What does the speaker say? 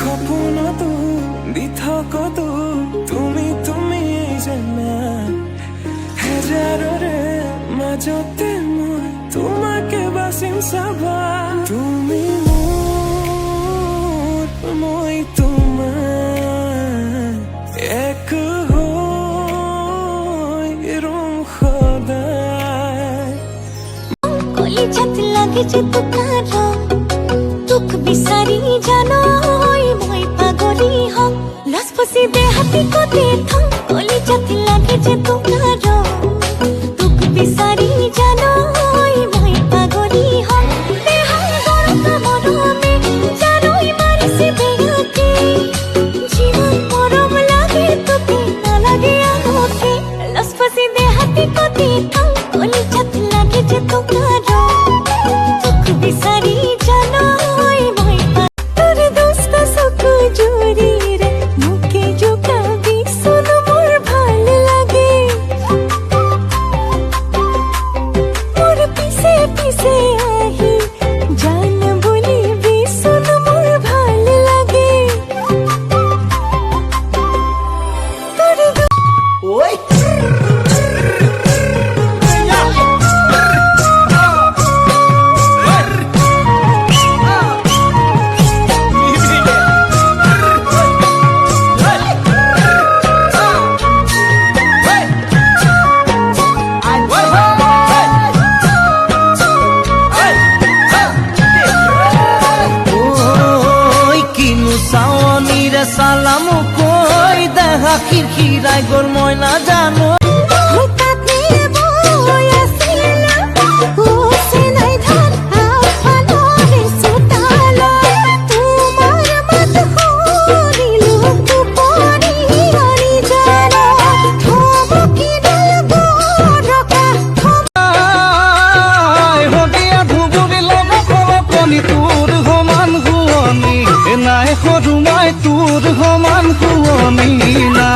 সপোনতো দি থাকতো তুমি তুমি জানা হেজাৰৰে মাজতে মই তোমাকে বাচিম চাবা তুমি মোৰ মই তোমাৰ এক হৈ ৰম সদায় কলিজাত লাগিছে তোমাৰ দুখ বিচাৰি জানো মই পাগলী হম লাজ ফচি দেহাতি কতে থম কলিজাত লাগিছে তোমাৰ দুখ বিচাৰি জানো মই পাগলী হম দেহা গৰম মৰমে জানোই মাৰিছে বেয়াকে জীবন মৰম লাগে তোকে নালাগে আনকে লাজ ফচি দেহাতি কতে থম কলিজাত লাগিছে তোমাৰ দুখ বিচাৰি জানো তোৰ দোস্ত চকু জুৰিৰে মোকে জোকাবি শুন মোৰ ভাল লাগে মোৰ পিছে পিছে আহি জান বুলিবি শুন মোৰ ভাল লাগে তোৰ Oi! সালাম কই দেখা খিৰখিৰাই গোৰ ময়না জানো তোৰ সমান শুৱনি নাই সৰু মই তোৰ সমান শুৱনি নাই